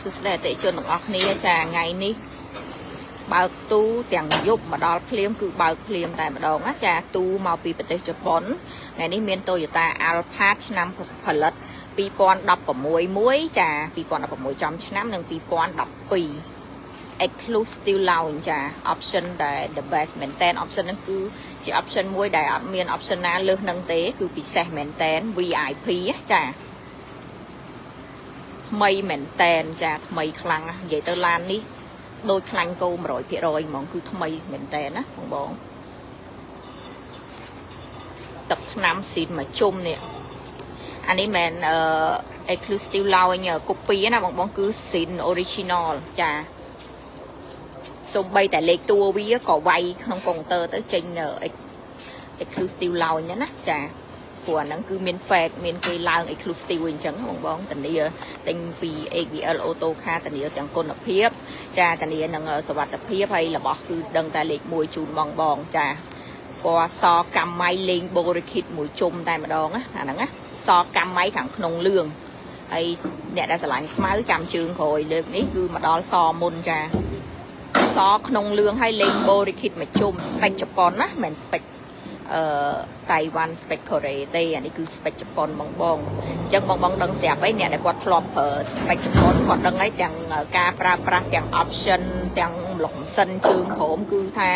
สุดแต่จนออกนี้จะไงนี่บาตู้แต่งยุบมาดอลเพลียมคือบาเพลียมแต่มาดองนะจะตู้มาปีประเทศญี่ปุ่นไงนี่เมียนโตอยู่ตาอาร์พาชนำผลิตปีปอนดับประมวยมวยจะปีปอนดับประมวยจำชนะหนึ่งปีปอนดับปี exclusive เราจะ option ได้ the best maintain option นั่นคือจะ option มวยได้เมียน option นั้นเลือกนั่งเตะคือปีเซ maintain VIP จ้ะไม่เหม็นแตนจะไม่คลังใหญ่เตอร์ลานนี้โดยคลังโกมร้อยพี่รอยมองคือทำไมเหม็นแตนนะของบองตักน้ำซีนมาจุ่มเนี่ยอันนี้แมนexclusive เราเนี่ยกุปีนะบองคือซีนออริจินอลจ้ะส่งใบแต่เล็กตัววิก็ไวក្នុងកុងតឺទៅចេញ exclusive เราเนี่ยนะจ้ะหัวนั่งคือเมียนแฟดเมียนเคยลาง exclusive อย่างจังของบ้องตันนี้เป็นปี AVL Auto ค่าตันนี้จังคนเพียบจ้าตันนี้นั่งสวัสดิ์เพียบให้ระบอกคือดังแต่เล็กมวยจูนบองบองจ้าพอซอกำไม้เล็งโบริคิดมวยจุ่มแต่มาดองนะนั่งนะซอกำไม้ขังขนงเรื่องไอเนี่ยได้สลายไม้จำชื่อคอยเล็กนี้คือมาดอซอมุนจ้าซอขนงเรื่องให้เล็งโบริคิดมาจุ่มสเปกญี่ปุ่นนะเหมือนสเปกไต้หวันสเปกเกอร์เตอันนี้คือสเปกญี่ปุ่นบองบองจังบองบองดังเสียไปเนี่ยแต่กดทลอมสเปกญี่ปุ่นกดดังไอ้แต่งการปราแต่งออปชั่นแต่งหลงเส้นชื่อผมคือท่า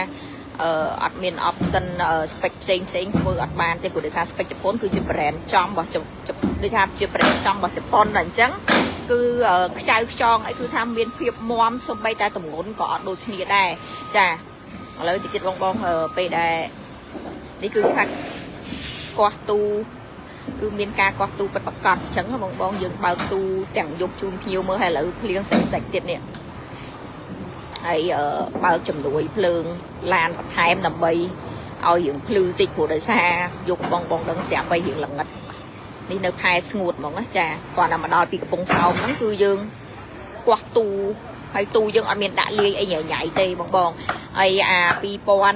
อัดเมียนออปชั่นสเปกเซ็งคืออัดบานแต่กูได้ทราบสเปกญี่ปุ่นคือจะแบรนด์จอมบอกจะได้ทำจะแบรนด์จอมบอกญี่ปุ่นหลังจังคือใจจองไอ้คือทำเมียนเพียบมอมสมัยแต่ตรงนู้นก็โดยที่ได้จ้าแล้วติดบองบองไปได้นี่คือคัดกอตูคือเมียนกากอตูเป็นประกันฉันก็บองยังเบาตูแต่งยกจูนพิวเมื่อให้เราเพลียงใส่เด็ดเนี่ยไอ้เบาจำนวนเพลิงลานปัดไทม์นำไปเอาอย่างพลือติดหัวเดือซายกบองดังเสียไปอย่างหลังงัดนี่ในพายสงบมองนะจ้าก่อนนำมาดอยปีกระปงเสานั่นคือยังกอตูให้ตูยังอันเมียนด่าเลี้ยไอ้ใหญ่เตะบองไอ้ปีปอน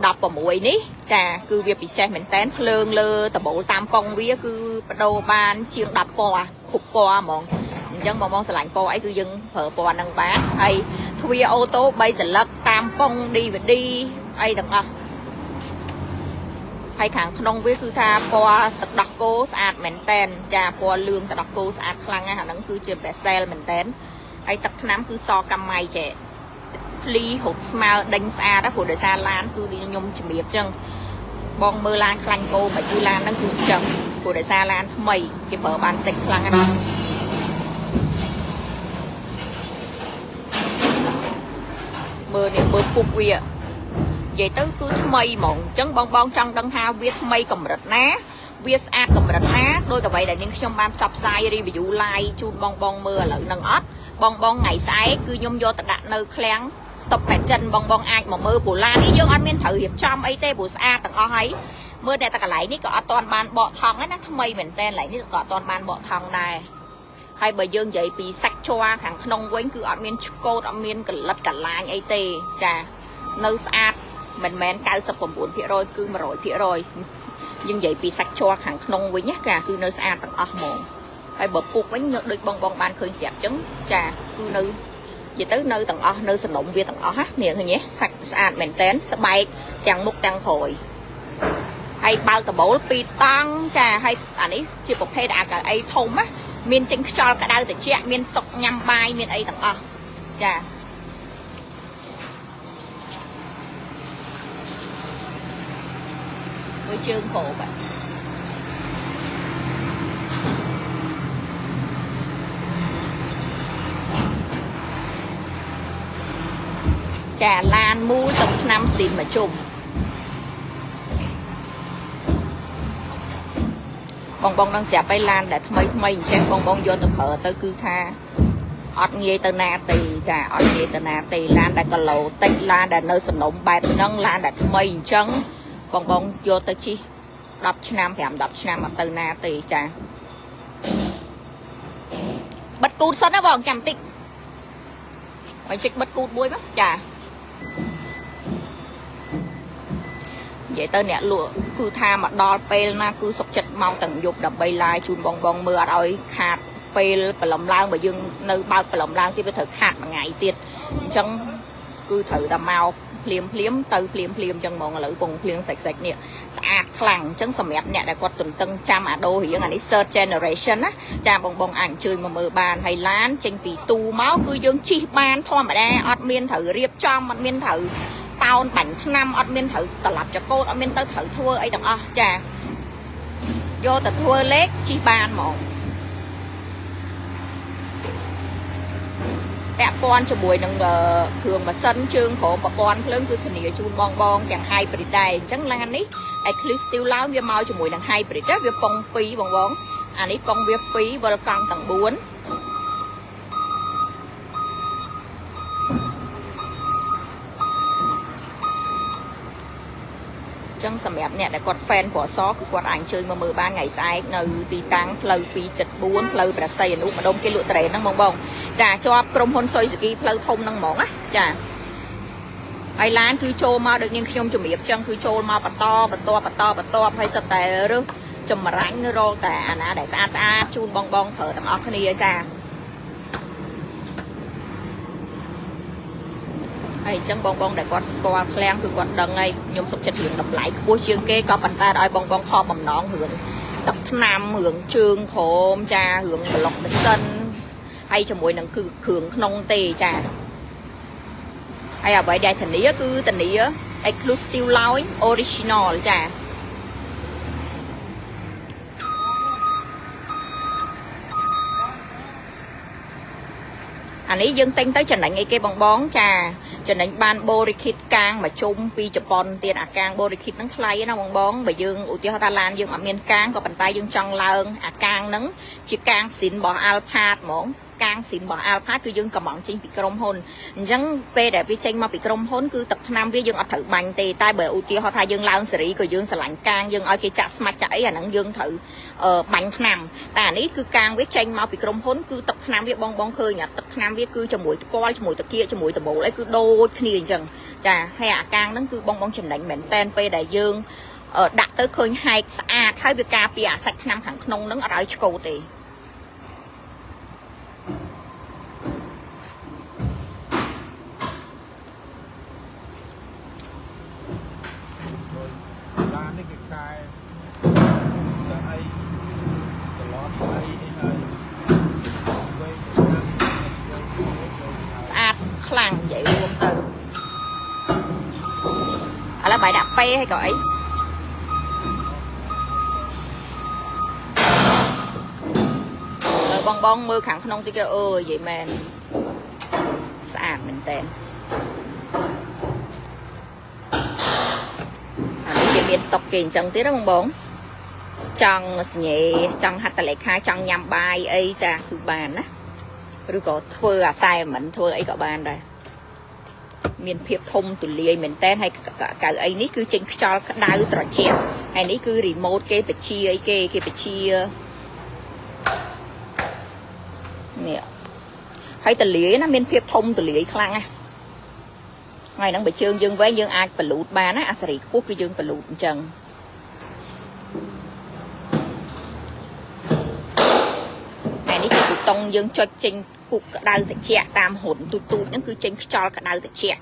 ดับประมวยนี้จ้าคือเวียปีเช่เหมือนแตนเพลิงเลยแต่บอกตามกองเวียคือโดบานเชียงดับปอขุบปอมองยังมองสลายปอไอ้คือยังเผลอปอนังบ้าไอ้ทวีโอโต้ใบสลักตามกองดีแบบดีไอ้ต่างไอ้ขังขนมเวียคือทาปอตัดดอกโกสอาดเหมือนแตนจ้าปอเลืองตัดดอกโกสอาดคลังไงค่ะนั่นคือเจียมแบบเซลเหมือนแตนไอ้ตักน้ำคือซอกำไมเจลีหดสมาดังซาได้ผลเดือดซาลานคือดียมจะเบียบจังบองเมอลานคลังโกมาคือลานนั่นคือจังผลเดือดซาลานทำไมจะเปิดบานติดคลังกันเบอร์เนี่ยเบอร์ปุกเวียvậy tới cứ mây mộng chân bong bong trong đằng hao viết mây cầm rật ná viết ad cầm rật ná đôi cả vậy là những trong bám sập sai đi ví dụ like chun bong bong mưa lợn nâng ớt bong bong ngày sáng cứ nhôm vô đặt nơi khéng stop bẹt chân bong bong ai mà mưa bù la đi vô anh miên thử hiệp trong ấy tê bù sa tầng o ấy mưa đây ta cả lại ní có toàn ban bọ thòng ấy nó thâm mây mình tên lại ní có toàn ban bọ thòng này hay bởi dương vậy bị sạch choa hàng nông quanh cứ anh miên cô anh miên cả lật cả lại ấy tê trà nơi sa mình cao sập bồn bồn phía rồi cứ mà rồi phía rồi nhưng vậy bị sạch choa hàng nông với nhá cả cứ nơi sa tầng o mồm hay bật buộc bánh được bong bong ban khơi xẹp trứng trà cứ nơi về tới nơi tầng o nơi sân động về tầng o hát miệng thôi nhé sạch sạch mình tén sẽ bay chẳng mục đang khổi hay bao tờ bố pi tăng trà hay anh ấy chỉ một phe đã cả ấy thông á miền chính cho cả đau từ chuyện miền tộc nhằm bay miền ấy tầng o trà với chương khổ vậy trà lan mua tập 5 xịn mà chùm bong bong đang xẹp bay lan để thay xem bong bong vô tập hở tới cư tha ọt nghe từ na tì trà ọt nghe từ na tì lan đã có lẩu tây lan đã nơi sân nông bài nâng lan đã thay chân bong bong vô tới chi đập năm hẻm đập năm mà từ na tì trà bật cút sân nó bong chầm tịnh mày chích bật cút bôi mắt trà vậy tới nè lụa cứ tha mà đo pel na cứ sọc chật mau tận dục đập bay lai chun bong bong mưa rồi khát ពេលប្រឡំឡើងបើយើងនៅបើកប្រឡំឡើងទៀតវាត្រូវខាត់មួយថ្ងៃទៀតអញ្ចឹងគឺត្រូវតែមកភ្លាមទៅភ្លាមអញ្ចឹងហ្មងឥឡូវពងភ្លៀងសាច់នេះស្អាតខ្លាំងអញ្ចឹងសម្រាប់អ្នកដែលគាត់ទន្ទឹងចាំអាដូរៀងអានេះ third generation ណាចាបងអាចអញ្ជើញមកមើលបានហើយឡានចេញពីទូមកគឺយើងជិះបានធម្មតាអត់មានត្រូវរៀបចំអត់មានត្រូវតោនបាញ់ថ្នាំអត់មានត្រូវត្រឡប់ចកូតអត់មានទៅត្រូវធ្វើអីទាំងអស់ចាយកទៅធ្វើលេខជិះបានហ្មងពាក់ព័ន្ធជាមួយនឹងគ្រឿងម៉ាស៊ីនជើងក្រោមប្រព័ន្ធភ្លើងគឺធានាជូនបងទាំង hybrid ដែរអញ្ចឹងឡាននេះ Eclipse Steel ឡើងវាមកជាមួយនឹង hybrid វាប៉ុង2បងអានេះប៉ុងវា2វិលកង់ទាំង4ចឹងសម្រាប់អ្នកដែលគាត់ fan ពណ៌សគឺគាត់អាចអញ្ជើញមកមើលបានថ្ងៃស្អែកនៅទីតាំងផ្លូវ274ផ្លូវប្រស័យអនុម្ដុំគេលក់ត្រេនហ្នឹងបងចាជាប់ក្រុមហ៊ុនសុយសុគីផ្លូវធំហ្នឹងហ្មងណាចាហើយឡានគឺចូលមកដូចនាងខ្ញុំជំរាបចឹងគឺចូលមកបន្តហើយសិតតែរើសចម្រាញ់រកតែអាណាដែលស្អាតជូនបងប្រើទាំងអស់គ្នាចាហើយអញ្ចឹងបងដែលគាត់ស្គាល់ឃ្លាំងគឺគាត់ដឹងហើយខ្ញុំសុខចិត្តរឿងតម្លៃខ្ពស់ជាងគេក៏ប៉ុន្តែឲ្យបងខកបំណងរឿងទឹកថ្នាំរឿងជើងក្រោមចារឿងប្លុកម៉ាស៊ីនហើយជាមួយនឹងគឺគ្រឿងក្នុងទេចាហើយអ្វីដែលធានាគឺធានា Eclipse Steel Line Original ចាអានេះយើងទិញទៅចំណេញអីគេបងចាចំណេញបានបូរីគីតកាងមកជុំពីជប៉ុនទៀតអាកាងបូរីគីតហ្នឹងថ្លៃណាបងបើយើងឧទាហរណ៍ថាឡានយើងអត់មានកាងក៏ប៉ុន្តែយើងចង់ឡើងអាកាងហ្នឹងជាកាងស៊ីនរបស់ Alpha ហ្មងកាងស៊ីនរបស់ Alpha គឺយើងកំងចេញពីក្រុមហ៊ុនអញ្ចឹងពេលដែលវាចេញមកពីក្រុមហ៊ុនគឺទឹកថ្នាំវាយើងអត់ត្រូវបាញ់ទេតែបើឧទាហរណ៍ថាយើងឡើងសេរីក៏យើងស្រឡាញ់កាងយើងឲ្យគេចាក់ស្មាច់ចាក់អីអាហ្នឹងយើងត្រូវបាញ់ថ្នាំតែអានេះគឺកាងវាចេញមកពីក្រុមហ៊ុនគឺទឹកថ្នាំវាបងឃើញអាទឹកថ្នាំវាគឺជាមួយផ្ពាល់ជាមួយតាគៀកជាមួយដបូលអីគឺដូចគ្នាអញ្ចឹងចាហើយអាកាងហ្នឹងគឺបងចំណេញមែនតែនពេលដែលយើងដាក់ទៅឃើញហែកស្អាតហើយវាការពារអាសាច់ថ្នាំខាងក្នុងហ្នឹងអត់ឲ្យឆ្កូតទេស្អាតខ្លាំងនិយាយរួមទៅឥឡូវបាយដាក់ពេឲ្យក៏អីបងមើលខាងក្នុងតិចទៅនិយាយមែនស្អាតមែនតើអានេះគេមានតុកគេអញ្ចឹងទៀតណាបងចង់សញ្ញេចង់ហត្ថលេខាចង់ញ៉ាំបាយអីចាគឺបានណាឬក៏ធ្វើអាសែមិនធ្វើអីក៏បានដែរមានភាពធំទូលាយមែនតើហើយកៅអីនេះគឺចេញខ្យល់ក្តៅត្រជាក់ហើយនេះគឺរីម៉ូតគេបជាអីគេបជានេះហើយទូលាយណាមានភាពធំទូលាយខ្លាំងណាហើយហ្នឹងបើជើងយើងវែងយើងអាចបលូតបានណាអាសេរីខ្ពស់គឺយើងបលូតអញ្ចឹងហើយនេះគឺប៊ូតុងយើងចុចចេញពុកក្តៅត្រជាក់តាមហ៊ុនទូចហ្នឹងគឺចេញខ្យល់ក្តៅត្រជាក់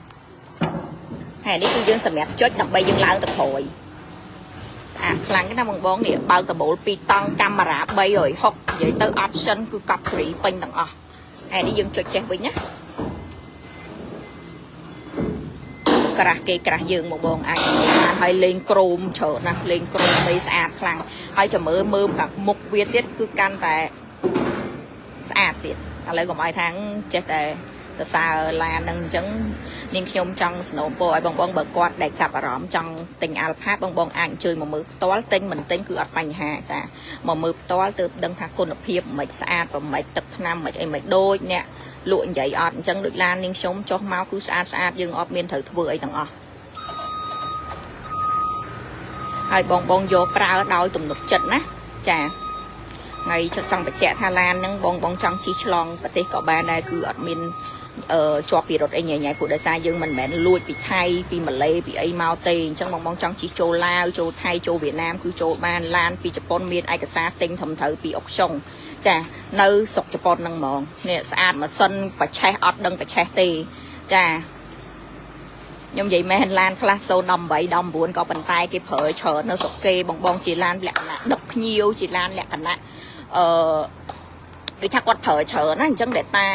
ហើយនេះគឺយើងសម្រាប់ចុចដើម្បីយើងឡើងទៅក្រោយស្អាតខ្លាំងណាបងនេះបើកដបូល2តង់កាមេរ៉ា360និយាយទៅ option គឺកប់សេរីពេញទាំងអស់ហើយនេះយើងចុចចេះវិញណាក្រាស់គេក្រាស់យើងមកបងអាចបានហើយលេងក្រោមច្រើនណាស់លេងក្រោមមិនស្អាតខ្លាំងហើយចាំមើលមុខវាទៀតគឺកាន់តែស្អាតទៀតឥឡូវកុំឲ្យថាចេះតែសរសើរឡានហ្នឹងអញ្ចឹងនាងខ្ញុំចង់สนពរឲ្យបងបើគាត់ដែលចាប់អារម្មណ៍ចង់ទិញ Alpha បងអាចអញ្ជើញមកមើលផ្ទាល់ទិញមិនទិញគឺអត់បញ្ហាចាមកមើលផ្ទាល់ទើបដឹងថាគុណភាពមិនស្អាតប្រមិនទឹកថ្នាំមិនអីមិនដូចអ្នកលក់និយាយអត់អញ្ចឹងដូចឡាននាងខ្ញុំចុះមកគឺស្អាតយើងអត់មានត្រូវធ្វើអីទាំងអស់ហើយបងយកប្រើដោយទំនុកចិត្តណាចាថ្ងៃចង់បញ្ជាក់ថាឡានហ្នឹងបងចង់ជិះឆ្លងប្រទេសក៏បានដែរគឺអត់មានជាប់ពីរត់អីញ៉ៃព្រោះដោយសារយើងមិនមែនលួចពីថៃពីម៉ាឡេពីអីមកទេអញ្ចឹងបងចង់ជិះចូលឡាវចូលថៃចូលវៀតណាមគឺចូលបានឡានពីជប៉ុនមានឯកសារទិញត្រឹមត្រូវពីអុកចុង ចានៅស្រុកជប៉ុនហ្នឹងហ្មងនេះស្អាតម៉ាស៊ីនបច្ឆេះអត់ដឹងបច្ឆេះទេចាខ្ញុំនិយាយមែនឡានខ្លះ018 19ក៏ប៉ុន្តែគេប្រើច្រើននៅស្រុកគេបងជាឡានលក្ខណៈដឹកភ្ញៀវជាឡានលក្ខណៈដូចថាគាត់ប្រើច្រើនណាអញ្ចឹងដែលតា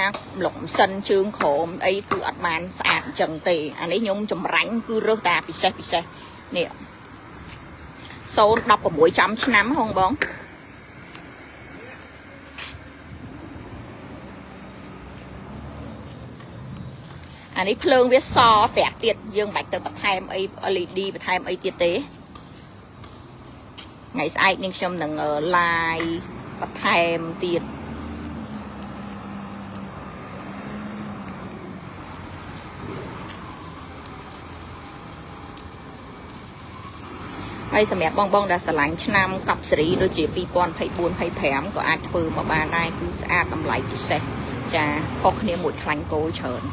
លុកម៉ាស៊ីនជើងក្រោមអីគឺអត់បានស្អាតអញ្ចឹងទេអានេះខ្ញុំចម្រាញ់គឺរើសតាពិសេសនេះ016ចំឆ្នាំហងបងអានេះភ្លើងវាសស្រាប់ទៀតយើងមិនបាច់ទៅបន្ថែមអី LED បន្ថែមអីទៀតទេថ្ងៃស្អែកនេះខ្ញុំនឹង live បន្ថែមទៀតហើយសម្រាប់បងដែលស្រឡាញ់ឆ្នាំកប់សេរីដូចជា2024 25ក៏អាចធ្វើមកបានដែរគឺស្អាតតម្លៃពិសេសចាខុសគ្នាមួយខ្លាញ់គោលច្រើន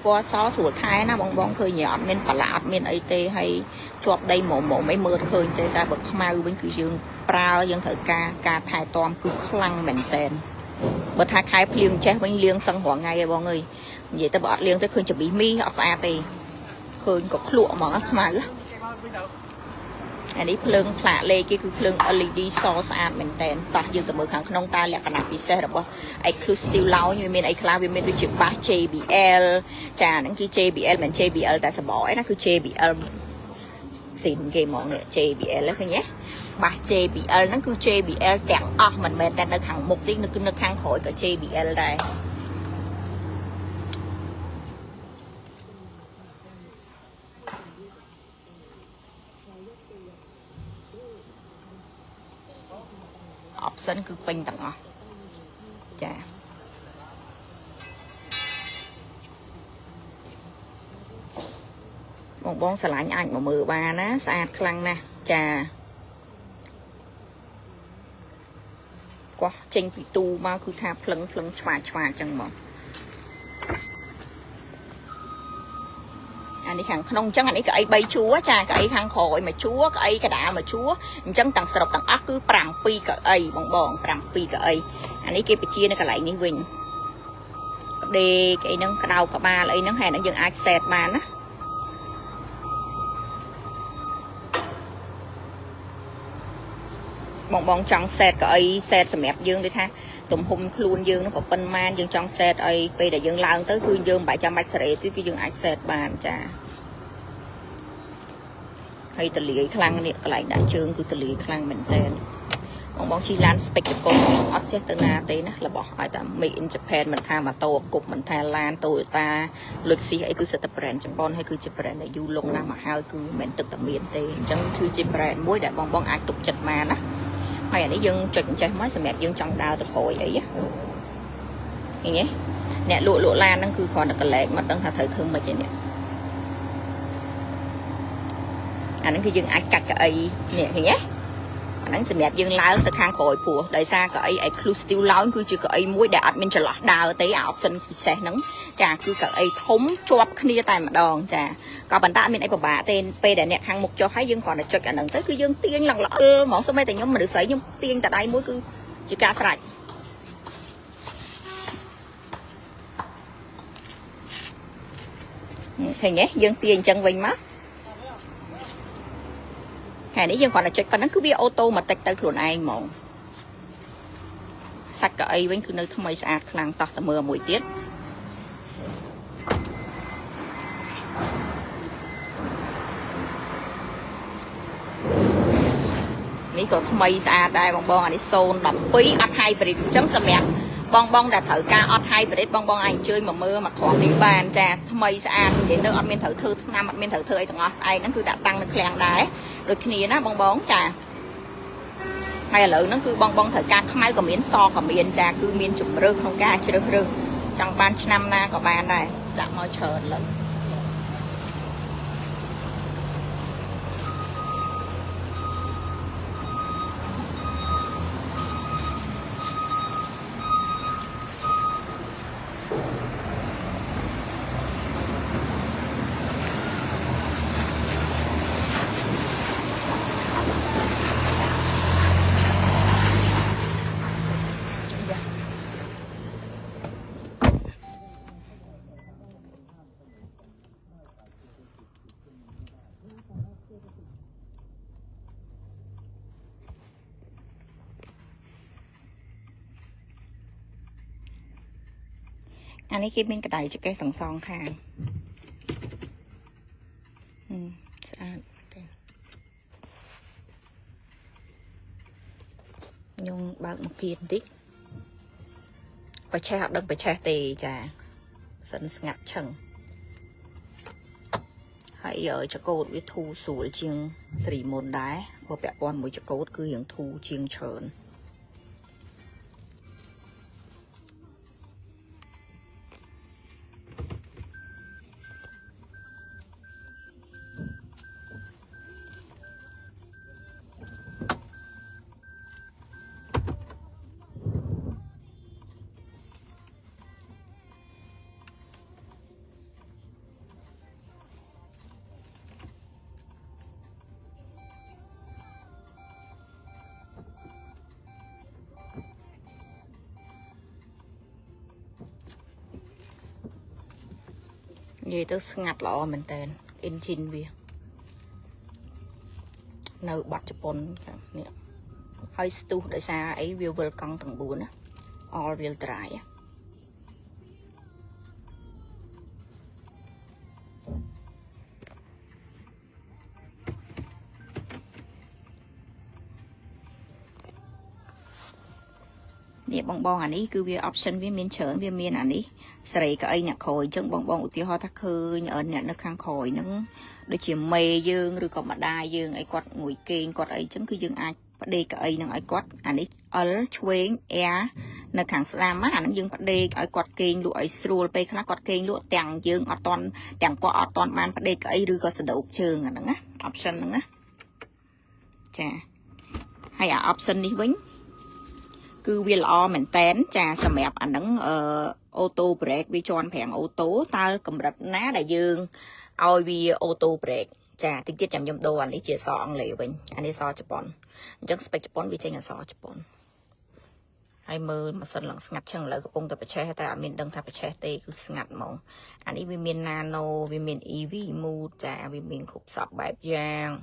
ពណ៌សស្រួលថែណាបងឃើញអត់មានប្រឡាអត់មានអីទេហើយជាប់ដីមុំមិនមើលឃើញទេតែបើខ្មៅវិញគឺយើងប្រើយើងត្រូវការថែទាំគឺខ្លាំងមែនតែនបើថាខែភ្លៀងចេះវិញលាងសឹងរាល់ថ្ងៃឯងបងអើយនិយាយទៅបើអត់លាងទៅឃើញច្ប៊ីមីអត់ស្អាតទេឃើញក៏ភ្លក់ហ្មងខ្មៅអានេះភ្លើងផ្លាកលេខគេគឺភ្លើង LED សស្អាតមែនតែនតោះយើងទៅមើលខាងក្នុងតើលក្ខណៈពិសេសរបស់ Exclusive Lounge វាមានអីខ្លះវាមានដូចជាបាស JBL ចាហ្នឹងគឺ JBL មិន JBL តែសបអីណាគឺ JBL ស៊ីនគេហ្មងនេះ JBL ឃើញទេបាស JBL ហ្នឹងគឺ JBL ទាំងអស់មិនមែនតែនៅខាងមុខទេនៅខាងក្រោយក៏ JBL ដែរoption គឺពេញទាំងអស់ចាបងស្រឡាញ់អាចមកមើលបានណាស្អាតខ្លាំងណាស់ចាកោះចេញពីទូមកគឺថាភ្លឹងឆ្វាចឹងមកអានេះខាងក្នុងអញ្ចឹងអានេះកៅអី3ជួរចាកៅអីខាងក្រោយមួយជួរកៅអីកដាលមួយជួរអញ្ចឹងទាំងសរុបទាំងអស់គឺ7កៅអីបង7កៅអីអានេះគេបញ្ជានៅកន្លែងនេះវិញដេកអីហ្នឹងក្តៅក្បាលអីហ្នឹងហើយហ្នឹងយើងអាចសេតបានណាបងចង់សេតកៅអីសេតសម្រាប់យើងដូចថាទំហំខ្លួនយើងនោះប៉ុណ្ណាយើងចង់សេតអីពេលដែលយើងឡើងទៅគឺយើងមិនបាច់ចាំបាច់សេរីទេគឺយើងអាចសេតបានចាហើយតលាយខ្លាំងនេះកន្លែងដាក់ជើងគឺតលាយខ្លាំងមែនតើបងជិះឡាន Spec Japan អត់ចេះទៅណាទេណារបស់ឲ្យតែ Made in Japan មិនថាម៉ូតូគប់មិនថាឡាន Toyota Lexus អីគឺសិតតែ brand ជប៉ុនហើយគឺជា brand ដែលយូរលង់ណាស់មកហើយគឺមិនមែនទឹកតែមានទេអញ្ចឹងគឺជា brand មួយដែលបងអាចទុកចិត្តបានណាហើយអានេះយើងចុចអញ្ចេះមកសម្រាប់យើងចង់ដើរទៅក្រោយអីឃើញទេអ្នកលក់ឡានហ្នឹងគឺគ្រាន់តែកលែកមកដឹងថាត្រូវធ្វើមិនទេនេះអាហ្នឹងគឺយើងអាចកាត់កៅអីនេះឃើញទេអាហ្នឹងសម្រាប់យើងឡើងទៅខាងក្រោយពោះដោយសារកៅអី Exclusive Lounge គឺជាកៅអីមួយដែលអត់មានចន្លោះដើរទេអា option ពិសេសហ្នឹងចាគឺកៅអីធំជាប់គ្នាតែម្ដងចាក៏ប៉ុន្តែអត់មានអីពិបាកទេពេលដែលអ្នកខាងមុខចុះហើយយើងគ្រាន់តែចុចអាហ្នឹងទៅគឺយើងទាញឡើងល្អហ្មងសូម្បីតែខ្ញុំមនុស្សស្រីខ្ញុំទាញតែដៃមួយគឺជាការស្រេចឃើញទេយើងទាញអញ្ចឹងវិញមកហើយនេះយើងគ្រាន់តែចុចប៉ុណ្ណឹងគឺវាអូតូម៉ាទិកទៅខ្លួនឯងហ្មងសាច់កៅអីវិញគឺនៅថ្មីស្អាតខ្លាំងតោះតែមើលមួយទៀតនេះក៏ថ្មីស្អាតដែរបងអានេះ012អត់ hybrid អញ្ចឹងសម្រាប់បងដែលត្រូវការអត់ hybrid បងអាចអញ្ជើញមកមើលមកក្រុមនេះបានចាថ្មីស្អាតនិយាយទៅអត់មានត្រូវធ្វើថ្នាំអត់មានត្រូវធ្វើអីទាំងអស់ស្អែកហ្នឹងគឺដាក់តាំងនៅឃ្លាំងដែរដូចគ្នាណាបងចាហើយឥឡូវហ្នឹងគឺបងត្រូវការខ្មៅក៏មានសក៏មានចាគឺមានជំរឿសក្នុងការជ្រើសរើស chẳng ban năm na có bán này đã mau chờ lắmอันนี้คิดเป็นกระต่ายจะแก้สองซองค่ะสะอาดยงบางมากินดิไปแช่ดังไปแช่ตีจ้ะสันงัดเชิงให้จะโกดวิทูสูเชียงสรีมนได้พอแปะปอนมวยจะโกดคืออย่างทูเชียงเฉินvậy tôi ngặt lọ mình tên engine việc nấu bát chụp bồn nè hơi stu để xa ấy view vừa căng thằng buồn á all wheel drive á nè bong anh ấy cứ việc option với miền chớn với miền anh ấy sấy cái ấy nhặt khối chân bong tiêu hoa thắc khơi nhở nhặt nó khang khối nó để chỉ mê dương rồi còn mà đai dương ấy quạt ngồi kênh quạt ấy chứng cứ dương ai bắt đi cái ấy nó ấy quạt anh ấy ở chuối é nó khang slam á anh dương bắt đi ấy quạt kênh lụa ấy sưu pe khá quạt kênh lụa tàng dương ở tàng qua ở toàn ban bắt đi cái ấy rồi có sự đầu trường à nó á option nó á chà hay à option đi vĩnh cứ việc lo mình tén trà sầm mẹp ảnh nắng ô tô brake vi tròn phèn ô tô ta cầm đập ná đại dương oi vi ô tô brake trà tinh tiết chậm nhầm đồ anh ấy chia sọ ăn lệ bình anh ấy so chụp chắc spec chụp vi tranh là so chụp hay mơ mà sân lặng ngặt chân lại cái bông tập che ta miền đông tập che tê cứ ngặt mỏng anh ấy vi miền nano vi miền ev mood trà vi miền khúc sọp bài giang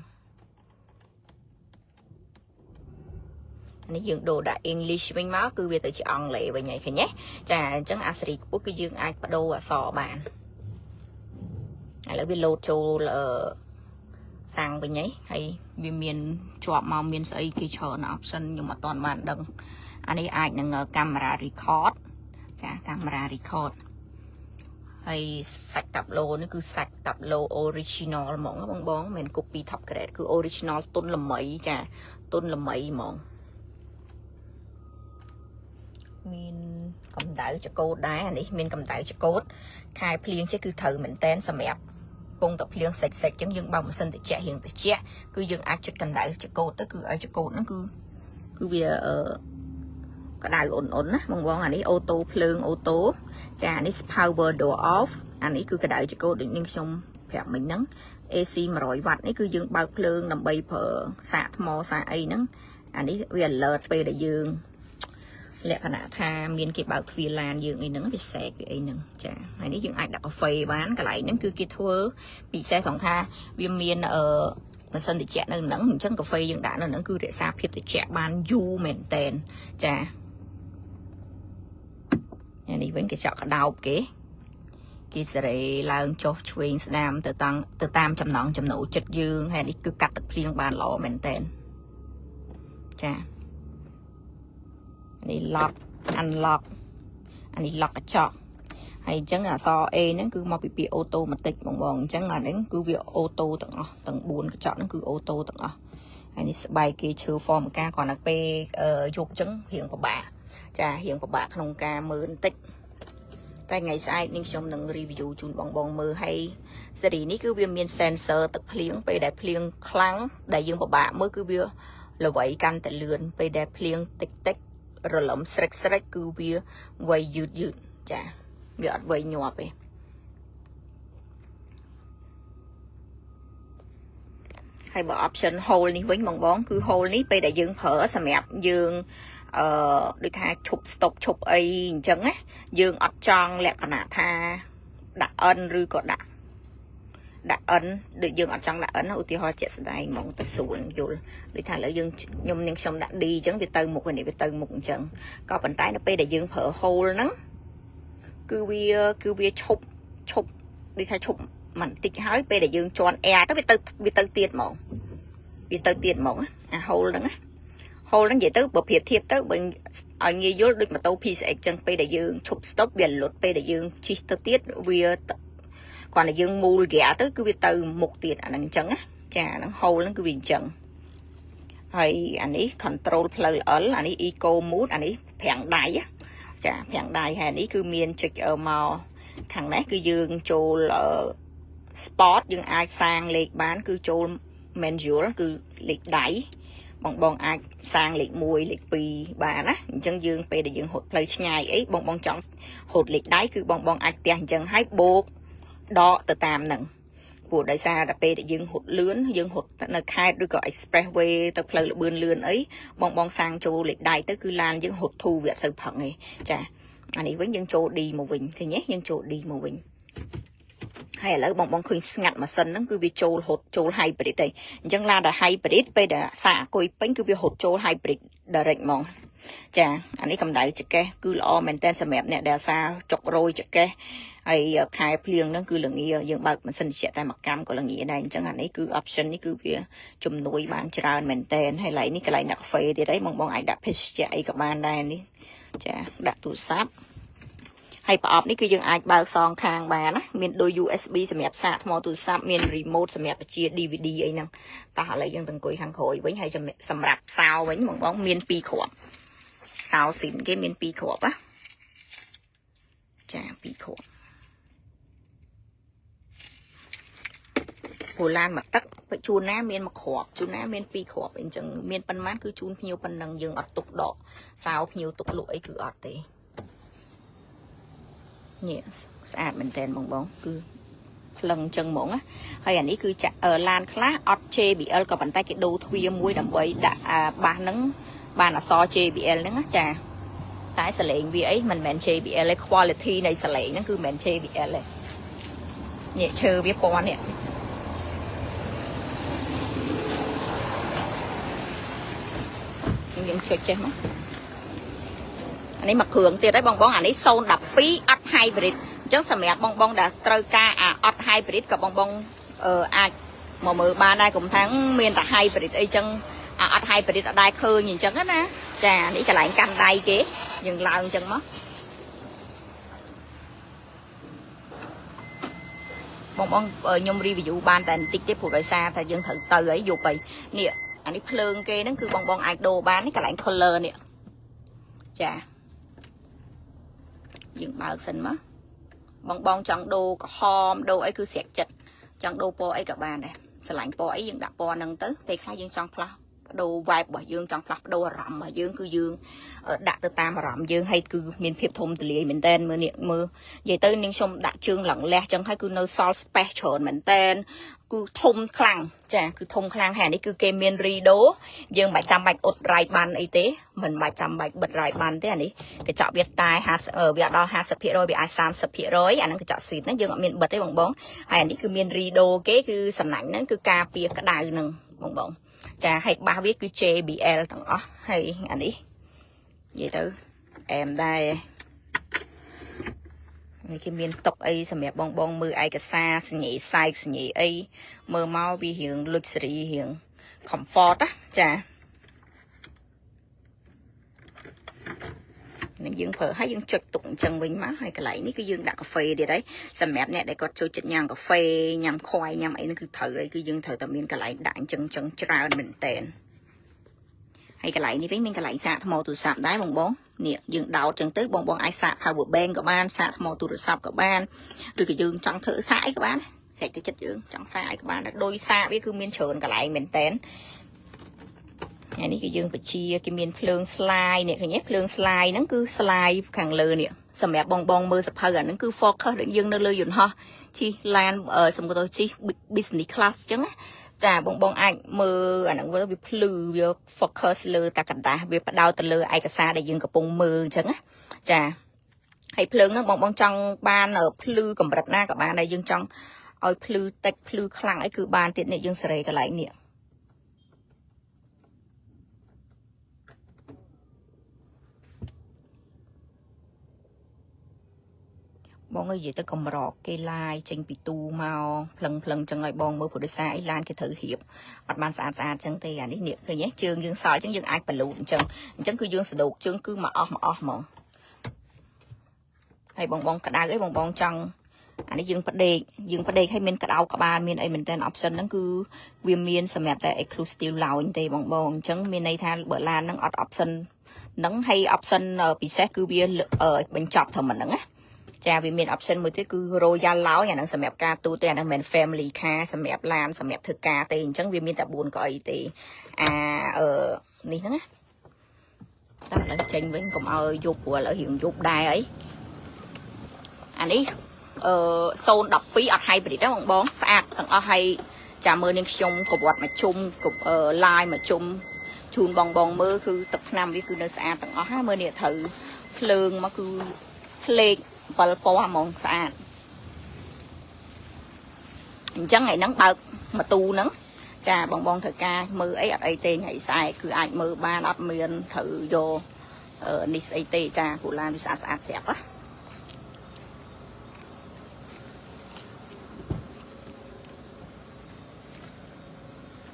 này dương đồ đại English bên má cứ về từ chị ăn lệ về nhảy khởi nhé trà chẳng asri của cái dương ai bắt đầu sò bàn hay là bên lô châu là sang bên nhảy hay bên miền chọn màu miền xây khi chờ nó option nhưng mà toàn bạn đừng anh ấy ai là camera record trà camera record hay sạch tập lô nó cứ sạch tập lô original mỏng bong bóng mình copy thọc cái cứ original tôn là mấy trà tôn là mấy mỏng mình cầm đảo cho cô đá này mình cầm đảo cho cốt khai pliên chứ cứ thử mình tên sầm mẹp bông tập pliên sạch sạch chẳng dừng bằng một sân để trẻ hiện để trẻ cứ dừng áp cho cầm đảo cho cô tới cứ ở cho cô nó cứ bây giờ ở cái đài ổn ổn á mong mong anh ấy ô tô pliên ô tô cha anh ấy power door off anh ấy cứ cái đảo cho cô định nhưng trong phèo mình nắng AC mà rồi vặt ấy cứ dừng bao pliên nằm bay phở xạ mò xạ ấy nắng anh ấy bây giờ lợt về để dừng lẽ khả năng tha miền kia bảo phi lan dương này nắng bị sẹt bị ấy nắng chả hay nếu dương ai đặt cà phê bán cái lại nắng cứ kia thưa bị xeของtha viêm miền ở sân thì chẹt nắng nắng chân cà phê dương đã là nắng cứ để xa phiệt thì chẹt bán du mền tèn chả này vẫn cái chợ đào kế kia sẽ làm cho chuyên nam từ tam trăm nổ chất dương hay đi cứ cắt tập riêng bàn lọ mền tèn chả này lock unlock anh đi lock ở chọn hay chẳng là so e nó cứ mau bị ô tô mà tịch bồng chẳng là đến cứ việc ô tô tầng 4 chọn nó cứ ô tô tầng anh đi bài kia trừ form ca còn là p dục chứng hiện của bà trà hiện của bà không ca mơn tích តែថ្ងៃស្អែកនេះខ្ញុំនឹង review ជូនបងមើលហើយស៊េរីនេះគឺវាមាន sensor ទឹកភ្លៀងពេលដែលភ្លៀងខ្លាំងដែលយើងពិបាកមើលគឺវាល្វីកាន់តែលឿនពេលដែលភ្លៀងតិចរលំស្រេចគឺវាវៃយឺតចាវាអត់វៃញាប់ទេហើយបើ option hole នេះវិញបងគឺ hole នេះពេលដែលយើងប្រើសម្រាប់យើងដូចថាឈប់ stop ឈប់អីអញ្ចឹងណាយើងអត់ចង់លក្ខណៈថាដាក់ n ឬក៏ដាក់ n ដូចយើងអត់ចង់ដាក់ n ឧទាហរណ៍ជាក់ស្ដែងហ្មងទៅស្រួលយល់ដូចថាឥឡូវយើងខ្ញុំដាក់ d អញ្ចឹងវាទៅមុខនេះវាទៅមុខអញ្ចឹងក៏ប៉ុន្តែនៅពេលដែលយើងប្រើ hole ហ្នឹងគឺវាឈប់ដូចថាឈប់មិនតិចហើយពេលដែលយើងជន់ air ទៅវាទៅទៀតហ្មងអា hole ហ្នឹងណាhole ហ្នឹងនិយាយទៅបើប្រៀបធៀបទៅបើឲ្យងាយយល់ដូចម៉ូតូ PCX ចឹងពេលដែលយើងឈប់ stop វាលុតពេលដែលយើងជិះទៅទៀតវាគាត់តែយើងមូល gear ទៅគឺវាទៅមុខទៀតអាហ្នឹងអញ្ចឹងណាចាហ្នឹង hole ហ្នឹងគឺវាអញ្ចឹងហើយអានេះ control ផ្លូវល្អអានេះ eco mode អានេះប្រាំងដៃចាប្រាំងដៃហើយនេះគឺមានចុចមកខាងនេះគឺយើងចូល sport យើងអាចសាងលេខបានគឺចូល manual គឺលេខដៃបងអាចសាងលេខ1លេខ2បានណាអញ្ចឹងយើងពេលដែលយើងហត់ផ្លូវឆ្ងាយអីបងចង់ហត់លេខដៃគឺបងអាចផ្ទះអញ្ចឹងហើយបូកដកទៅតាមហ្នឹងព្រោះដោយសារតែពេលដែលយើងហត់លឿនយើងហត់នៅខេត្តឬក៏ expressway ទៅផ្លូវលឿនអីបងសាងចូលលេខដៃទៅគឺឡានយើងហត់ធូរវាអត់សូវផឹងទេចាអានេះវិញយើងចូល D មកវិញឃើញទេយើងចូល D មកវិញហើយឥឡូវបងឃើញស្ងាត់ម៉ាស៊ីនហ្នឹងគឺវាចូលហត់ចូល hybrid ទេអញ្ចឹងឡានដល់ hybrid ពេលដែលសាកអគុយពេញគឺវាហត់ចូល hybrid direct ហ្មងចាអានេះកម្ដៅចកេះគឺល្អមែនតើសម្រាប់អ្នកដែលសារចុករយចកេះហើយខែភ្លៀងហ្នឹងគឺល្ងាយើងបើកម៉ាស៊ីនត្រជាក់តែមួយកម្មក៏ល្ងាដែរអញ្ចឹងអានេះគឺ option នេះគឺវាជំនួយបានច្រើនមែនតើហើយកន្លែងនេះកន្លែងដាក់កាហ្វេទៀតហើយបងអាចដាក់ភេសជ្ជៈអីក៏បានដែរនេះចាដាក់ទូរស័ព្ទហើយប្រអប់នេះគឺយើងអាចបើកសងខាងបានណាមានដូច USB សម្រាប់សាកថ្មទូរស័ព្ទមាន remote សម្រាប់បញ្ជា DVD អីហ្នឹងតោះឥឡូវយើងទៅអង្គុយខាងក្រោយវិញហើយសម្រាប់សោវិញបងមាន2គ្រាប់សោស៊ីនគេមាន2គ្រាប់ណាចា2គ្រាប់ពូឡានមកទឹកជួនណាមាន1គ្រាប់ជួនណាមាន2គ្រាប់អញ្ចឹងមានប៉ុន្មានគឺជូនភ្ញៀវប៉ុណ្ណឹងយើងអត់ទុកដកសោភ្ញៀវទុកលក់អីគឺអត់ទេនេះស្អាតមែនតើបងគឺភ្លឹងចឹងហ្មងណាហើយអានេះគឺចាក់ឡានខ្លះអត់ JBL ក៏ប៉ុន្តែគេដូរទ្វារមួយដើម្បីដាក់បាសហ្នឹងបានអក្សរ JBL ហ្នឹងណាចាតែសលេងវាអីមិនមែន JBL ទេ quality នៃសលេងហ្នឹងគឺមិនមែន JBL ទេនេះឈើវាពណ៌នេះយើងចុចចេះមកអានេះមកគ្រឿងទៀតហើយបងអានេះ012អត់ hybrid អញ្ចឹងសម្រាប់បងដែលត្រូវការអត់ hybrid ក៏បងអាចមកមើលបានដែរកុំថាមានតែ hybrid អីចឹងអត់ hybrid អត់ដែរឃើញអញ្ចឹងណាចានេះកន្លែងកាន់ដៃគេយើងឡើងអញ្ចឹងមកបងខ្ញុំ review បានតែបន្តិចទេព្រោះដោយសារតែយើងត្រូវទៅហើយយប់ហើយនេះអានេះភ្លើងគេហ្នឹងគឺបងអាចដូរបាននេះកន្លែង color នេះចាយើងបើកសិនមកបងចង់ដូរក្រហមដូរអីគឺស្រាក់ចិត្តចង់ដូរពណ៌អីក៏បានដែរស្រឡាញ់ពណ៌អីយើងដាក់ពណ៌ហ្នឹងទៅពេលខ្លះយើងចង់ផ្លាស់ប្ដូរ vibe របស់យើងចង់ផ្លាស់ប្ដូរអារម្មណ៍របស់យើងគឺយើងដាក់ទៅតាមអារម្មណ៍យើងហើយគឺមានភាពធំទូលាយមែនតើមើលនេះមើលនិយាយទៅនាងខ្ញុំដាក់ជើងឡងលះចឹងហើយគឺនៅសល់ space ច្រើនមែនតើគឺធំខ្លាំងចាគឺធំខ្លាំងហើយនេះគឺគេមាន រីដូយើងមិនចាំបាច់អ៊ុតរ៉ៃបានអីទេមិនបាច់ចាំបាច់បិទរ៉ៃបានទេអានេះកញ្ចក់វាតែវាដល់ 50% វាអាច 30% អាហ្នឹងកញ្ចក់ស៊ីតហ្នឹងយើងអត់មានបិទទេបងហើយអានេះគឺមានរីដូគេគឺសំណាញ់ហ្នឹងគឺការពារក្តៅហ្នឹងបងចាហើយបាសវាគឺ JBL ទាំងអស់ហើយអានេះនិយាយទៅអែមដែរនេះគេមានតុកអីសម្រាប់បងមើលឯកសារសញ្ញាសែកសញ្ញាអីមើលមកវារៀង luxury រៀង comfort ណាចានឹងយើងប្រើហើយយើងចុចទុកអញ្ចឹងវិញមកហើយកន្លែងនេះគឺយើងដាក់កាហ្វេទៀតហើយសម្រាប់អ្នកដែលគាត់ចូលចិត្តញ៉ាំកាហ្វេញ៉ាំខ្វៃញ៉ាំអីហ្នឹងគឺត្រូវហើយគឺយើងត្រូវតែមានកន្លែងដាក់អញ្ចឹងច្រើនមែនតើហើយកន្លែងនេះវិញមានកន្លែងសាកថ្មទូរស័ព្ទដែរបង nè dương đào chẳng tới bong ai sạc power bank các bạn sạc màu tủ sập các bạn rồi cái dương trong thử sải các bạn sẽ cái chất dương trong sải các bạn đôi xa với cứ miên trơn cả lại mình tén này cái dương phải chia cái miên phượng slide nè cái nhép phượng slide nó cứ slide càng lơ nè sầm mẹ bong mơ sập hơi nó cứ focus đến dương nó lơ dùn ha chi lan ở sầm của tôi chi business class chứ á chà bong anh mơ anh nó bị phư bị focus lơ ta cảnh ta bị bắt đầu từ lơ ai cả xa để dương cả bong mơ chứ á chà hay phượng nó bong trong ban ở phư cầm bật na các bạn đây dương trong ôi phư tách phư khăng ấy cứ ban tiện này dương sợi cái lại nè bong ơi gì tới cầm rọ cây lai trên bị tu màu phlần chẳng ngày bong mơ phụ được sai lan cái thử hiệp mặt bàn sàn chẳng tê anh ấy niệm cái nhé chương dương sỏi chẳng dương ai phải lụn chẳng cứ dương sử đục chương cứ mà hay bong cả đa cái bong trong anh ấy dương phát đề hay mình cả đau cả ba miền ấy mình tên option nó cứ viêm miền sầm mẹp tại exclusive lào anh tê bong chẳng miền này tha bờ lan nó option nó hay option bị xét cứ bia ở bên chọc thầm mình nó chà vì mình option mới tới cứ royal láo nhà nó sầm mẹp ca tu tiền nó mình family ca sầm mẹp lan sầm mẹp thực ca tiền chẳng vì mình ta buồn cõi thì ở ní nữa đó là tranh với cùng dục của là hiện dục đài ấy anh ấy xôn đọc phí ở hai bị đó bón sạch thằng ở hay chà mơ nên chung cục bọt mà chung cục like mà chung chun bong mơ cứ tập năm với cứ nơi sạch thằng ở hai mươi nè thử lương mà cứ lên và po mong sạch chẳng ngày nắng bật mà tu nắng chà bong thời ca mơ ấy ở đây tên ngày sai cứ ai mơ ba đắp miền thử vô nít ấy chà của làm bị sạch xẹp á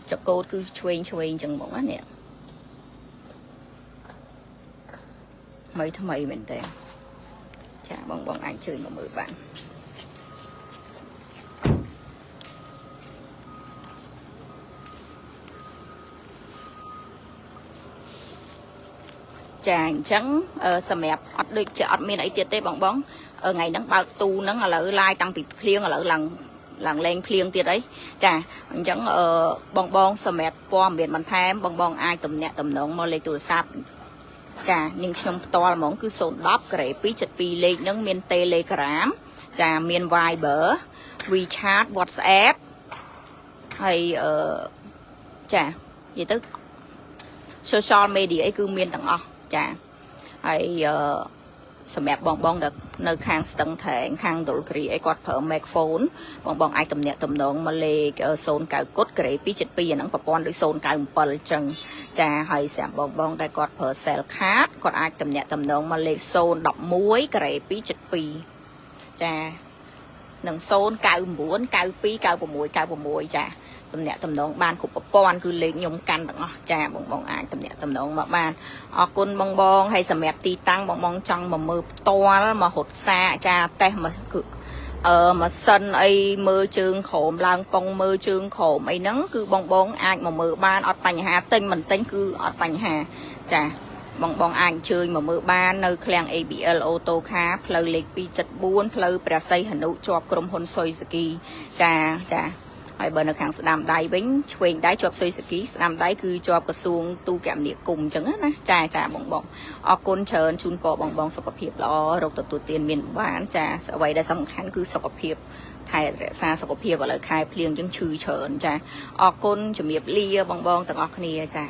cho cô cứ chuyên chẳng bóng á nè mấy thằng mày mình tên chả bong anh chơi mà mời bạn chàng trắng sầm mẹp ọt được chợ miền ấy tiệt tê bong ở ngày nắng bao tu nắng là lỡ lai tăng bị phiêng là lỡ lần lên phiêng tiệt đấy chà chẳng bong sầm mẹp po miền mình tham bong ai tầm nhẹ tầm nón mà lấy tủ sạp chà nhưng trong to là món cứ sồn đắp cái pi chật pi lên nâng miền telegram chà miền viber WeChat WhatsApp hay chà gì tức social media ấy cứ miền tầng chà hay sầm mẹp bong được nơi khang tầng thể khang đồ kỹ ấy quạt phở make phone bong ai tầm nhẹ tầm nón mà lê sồn cào cốt cái pi chật pi nắng phật đôi sồn cào bẩn chân chà hay xem bong đây quạt phở sell card quạt ai tầm nhẹ tầm nón mà lê sồn đọc muối cái pi chật pi chà nâng sồn cào muỗng cào pi cào của muối chà tầm nhẹ tầm nón ban khúc pon cứ lên nhung căn tặng chà bong ai tầm nhẹ tầm nón mà ban côn bong hay sầm mẹp ti tăng bong trong mà mơ to mà hột xa cha te mà mà sân ấy mơ trương khổm lang bong mơ trương khổm ấy nắng cứ bong ai mà mơ ban ọt bành hà tinh mình tính cứ ọt bành hà chà bong ai chơi mà mơ ban nơi klang ABL ô tô khá phơi lịch pi chật buôn phơi bè xây hẳn nụ chọp krom hôn soi ski chàហើយបើនៅខាងស្ដាំដៃវិញឆ្វេងដៃជាប់សុយសគីស្ដាំដៃគឺជាប់ក្រសួងទូកមនាគមន៍អញ្ចឹងណាចាបងអរគុណច្រើនជូនពរបងសុខភាពល្អរោគទទួលទានមានបានចាអ្វីដែលសំខាន់គឺសុខភាពថែរក្សាសុខភាពឥឡូវខែភ្លៀងអញ្ចឹងឈឺច្រើនចាអរគុណជំរាបលាបងទាំងអស់គ្នាចា